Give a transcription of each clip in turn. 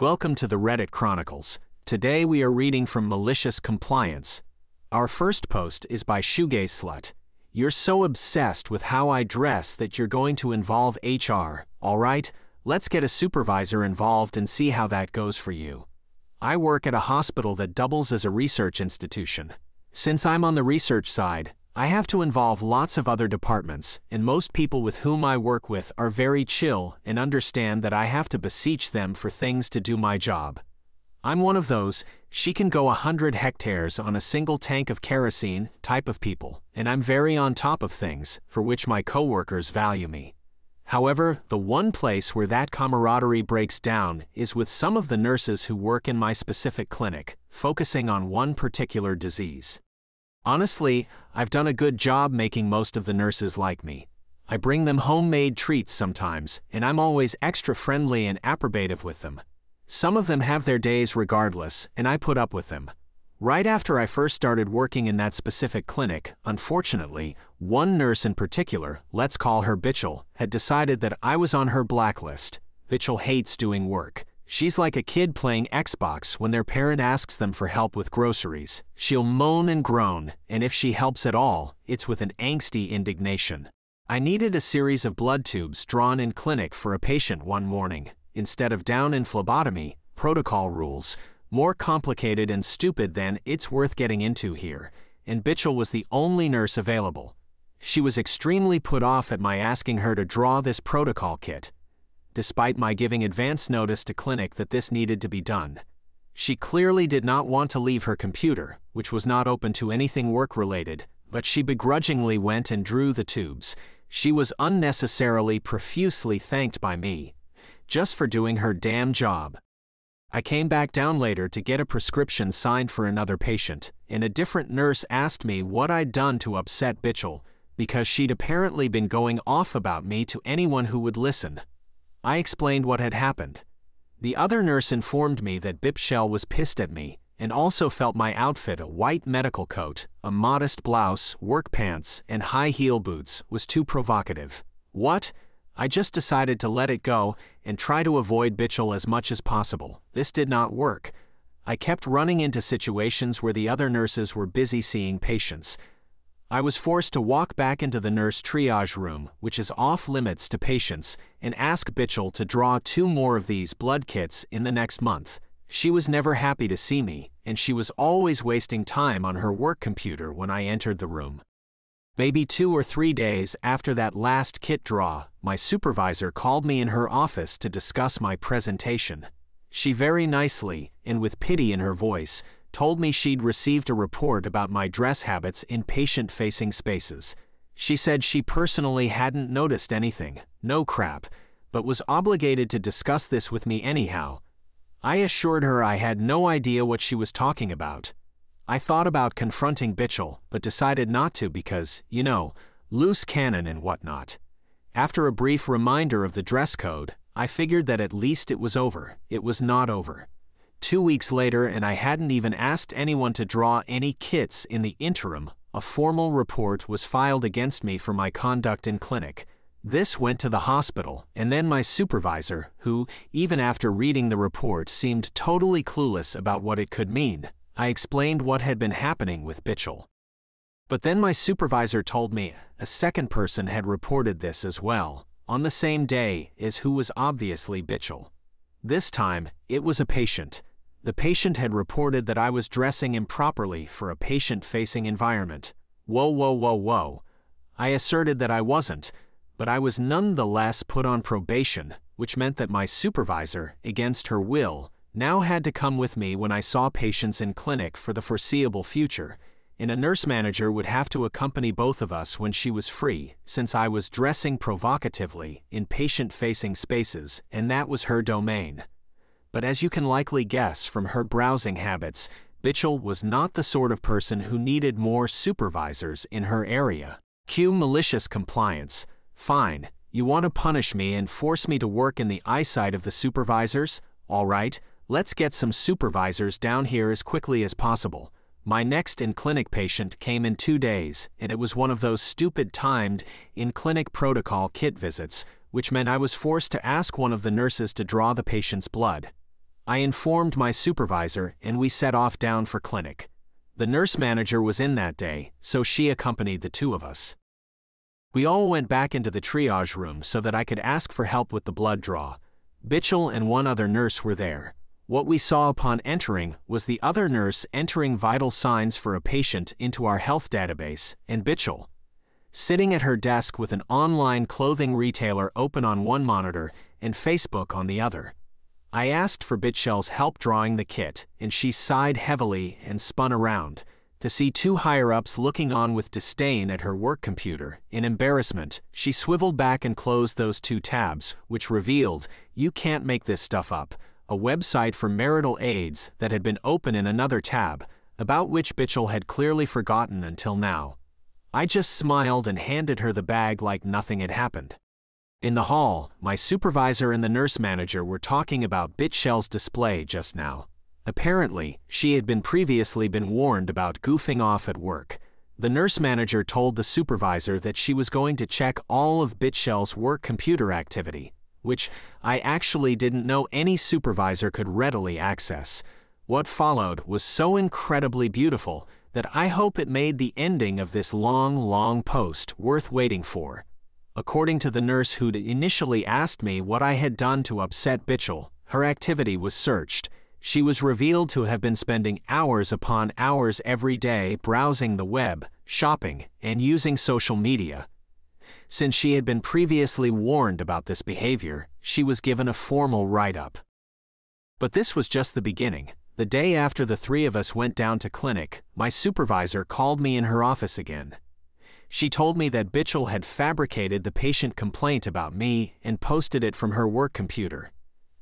Welcome to the Reddit Chronicles. Today we are reading from Malicious Compliance. Our first post is by Shoegaze Slut. You're so obsessed with how I dress that you're going to involve HR. Alright, let's get a supervisor involved and see how that goes for you. I work at a hospital that doubles as a research institution. Since I'm on the research side, I have to involve lots of other departments, and most people with whom I work with are very chill and understand that I have to beseech them for things to do my job. I'm one of those, she can go 100 hectares on a single tank of kerosene type of people, and I'm very on top of things, for which my coworkers value me. However, the one place where that camaraderie breaks down is with some of the nurses who work in my specific clinic, focusing on one particular disease. Honestly, I've done a good job making most of the nurses like me. I bring them homemade treats sometimes, and I'm always extra friendly and approbative with them. Some of them have their days regardless, and I put up with them. Right after I first started working in that specific clinic, unfortunately, one nurse in particular, let's call her Bitchel, had decided that I was on her blacklist. Bitchel hates doing work. She's like a kid playing Xbox when their parent asks them for help with groceries. She'll moan and groan, and if she helps at all, it's with an angsty indignation. I needed a series of blood tubes drawn in clinic for a patient one morning. Instead of down in phlebotomy, protocol rules, more complicated and stupid than it's worth getting into here, and Bitchel was the only nurse available. She was extremely put off at my asking her to draw this protocol kit, despite my giving advance notice to clinic that this needed to be done. She clearly did not want to leave her computer, which was not open to anything work-related, but she begrudgingly went and drew the tubes. She was unnecessarily profusely thanked by me, just for doing her damn job. I came back down later to get a prescription signed for another patient, and a different nurse asked me what I'd done to upset Bitchel, because she'd apparently been going off about me to anyone who would listen. I explained what had happened. The other nurse informed me that Bitchel was pissed at me, and also felt my outfit, a white medical coat, a modest blouse, work pants, and high heel boots, was too provocative. What? I just decided to let it go and try to avoid Bitchel as much as possible. This did not work. I kept running into situations where the other nurses were busy seeing patients. I was forced to walk back into the nurse triage room, which is off limits to patients, and ask Bitchel to draw 2 more of these blood kits in the next month. She was never happy to see me, and she was always wasting time on her work computer when I entered the room. Maybe 2 or 3 days after that last kit draw, my supervisor called me in her office to discuss my presentation. She very nicely, and with pity in her voice, told me she'd received a report about my dress habits in patient-facing spaces. She said she personally hadn't noticed anything, no crap, but was obligated to discuss this with me anyhow. I assured her I had no idea what she was talking about. I thought about confronting Bitchel, but decided not to because, loose cannon and whatnot. After a brief reminder of the dress code, I figured that at least it was over. It was not over. 2 weeks later, and I hadn't even asked anyone to draw any kits in the interim, a formal report was filed against me for my conduct in clinic. This went to the hospital, and then my supervisor, who, even after reading the report, seemed totally clueless about what it could mean. I explained what had been happening with Bitchel. But then my supervisor told me a second person had reported this as well, on the same day as who was obviously Bitchel. This time, it was a patient. The patient had reported that I was dressing improperly for a patient-facing environment. Whoa. I asserted that I wasn't, but I was nonetheless put on probation, which meant that my supervisor, against her will, now had to come with me when I saw patients in clinic for the foreseeable future, and a nurse manager would have to accompany both of us when she was free, since I was dressing provocatively in patient-facing spaces, and that was her domain. But as you can likely guess from her browsing habits, Bitchel was not the sort of person who needed more supervisors in her area. Cue malicious compliance. Fine, you want to punish me and force me to work in the eyesight of the supervisors? All right, let's get some supervisors down here as quickly as possible. My next in-clinic patient came in 2 days, and it was one of those stupid timed in-clinic protocol kit visits, which meant I was forced to ask one of the nurses to draw the patient's blood. I informed my supervisor and we set off down for clinic. The nurse manager was in that day, so she accompanied the two of us. We all went back into the triage room so that I could ask for help with the blood draw. Bitchell and one other nurse were there. What we saw upon entering was the other nurse entering vital signs for a patient into our health database, and Bitchell sitting at her desk with an online clothing retailer open on one monitor and Facebook on the other. I asked for Bitchell's help drawing the kit, and she sighed heavily and spun around to see two higher-ups looking on with disdain at her work computer. In embarrassment, she swiveled back and closed those two tabs, which revealed, "You can't make this stuff up," a website for marital aids that had been open in another tab, about which Bitchell had clearly forgotten until now. I just smiled and handed her the bag like nothing had happened. In the hall, my supervisor and the nurse manager were talking about Bitchell's display just now. Apparently, she had previously been warned about goofing off at work. The nurse manager told the supervisor that she was going to check all of Bitchell's work computer activity, which I actually didn't know any supervisor could readily access. What followed was so incredibly beautiful that I hope it made the ending of this long post worth waiting for. According to the nurse who'd initially asked me what I had done to upset Bitchell, her activity was searched. She was revealed to have been spending hours upon hours every day browsing the web, shopping, and using social media. Since she had been previously warned about this behavior, she was given a formal write-up. But this was just the beginning. The day after the three of us went down to clinic, my supervisor called me in her office again. She told me that Bitchell had fabricated the patient complaint about me and posted it from her work computer.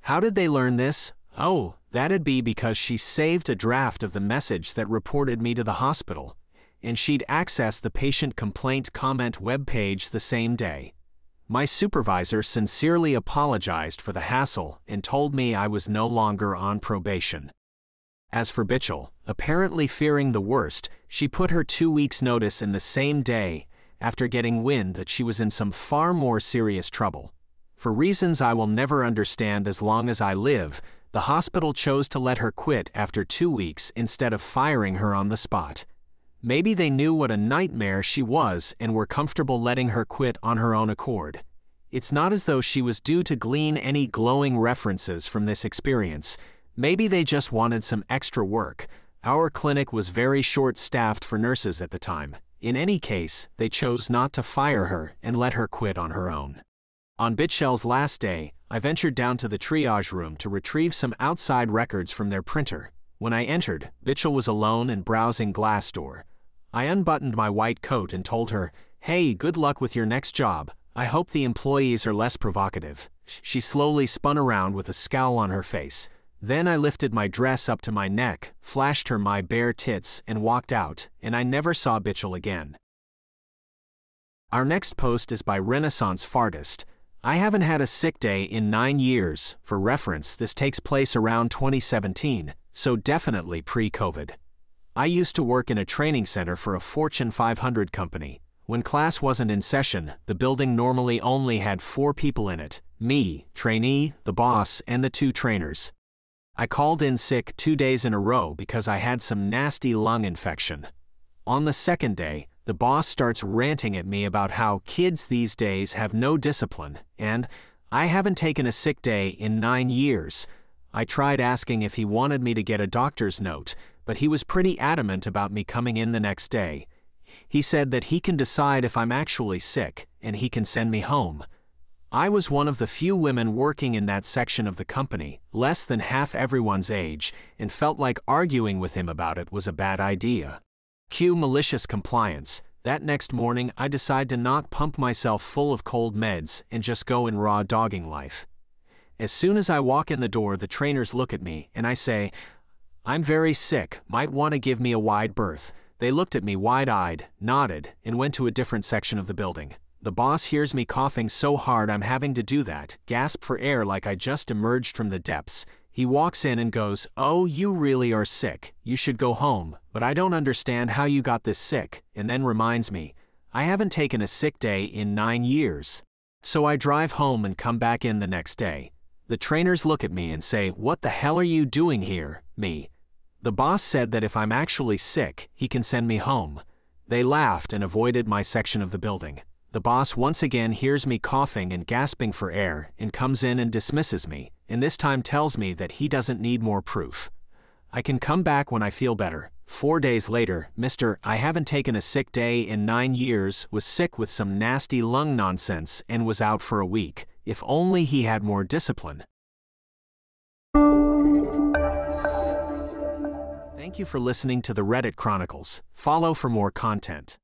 How did they learn this? Oh, that'd be because she saved a draft of the message that reported me to the hospital, and she'd accessed the patient complaint comment webpage the same day. My supervisor sincerely apologized for the hassle and told me I was no longer on probation. As for Bitchell, apparently fearing the worst, she put her 2 weeks' notice in the same day after getting wind that she was in some far more serious trouble. For reasons I will never understand as long as I live, the hospital chose to let her quit after 2 weeks instead of firing her on the spot. Maybe they knew what a nightmare she was and were comfortable letting her quit on her own accord. It's not as though she was due to glean any glowing references from this experience. Maybe they just wanted some extra work. Our clinic was very short-staffed for nurses at the time. In any case, they chose not to fire her and let her quit on her own. On Bitchell's last day, I ventured down to the triage room to retrieve some outside records from their printer. When I entered, Bitchell was alone and browsing Glassdoor. I unbuttoned my white coat and told her, "Hey, good luck with your next job. I hope the employees are less provocative." She slowly spun around with a scowl on her face. Then I lifted my dress up to my neck, flashed her my bare tits, and walked out, and I never saw Bitchell again. Our next post is by Renaissance Fartist. I haven't had a sick day in 9 years. For reference, this takes place around 2017, so definitely pre-COVID. I used to work in a training center for a Fortune 500 company. When class wasn't in session, the building normally only had 4 people in it: me, trainee, the boss, and the 2 trainers. I called in sick 2 days in a row because I had some nasty lung infection. On the second day, the boss starts ranting at me about how kids these days have no discipline, and I haven't taken a sick day in 9 years. I tried asking if he wanted me to get a doctor's note, but he was pretty adamant about me coming in the next day. He said that he can decide if I'm actually sick, and he can send me home. I was one of the few women working in that section of the company, less than half everyone's age, and felt like arguing with him about it was a bad idea. Cue malicious compliance. That next morning I decide to not pump myself full of cold meds and just go in raw dogging life. As soon as I walk in the door, the trainers look at me and I say, "I'm very sick, might want to give me a wide berth." They looked at me wide-eyed, nodded, and went to a different section of the building. The boss hears me coughing so hard I'm having to do that, gasp for air like I just emerged from the depths. He walks in and goes, "Oh, you really are sick. You should go home, but I don't understand how you got this sick," and then reminds me, I haven't taken a sick day in 9 years. So I drive home and come back in the next day. The trainers look at me and say, "What the hell are you doing here, me?" The boss said that if I'm actually sick, he can send me home. They laughed and avoided my section of the building. The boss once again hears me coughing and gasping for air and comes in and dismisses me, and this time tells me that he doesn't need more proof. I can come back when I feel better. 4 days later, Mr. I haven't taken a sick day in 9 years was sick with some nasty lung nonsense and was out for a week. If only he had more discipline. Thank you for listening to the Reddit Chronicles. Follow for more content.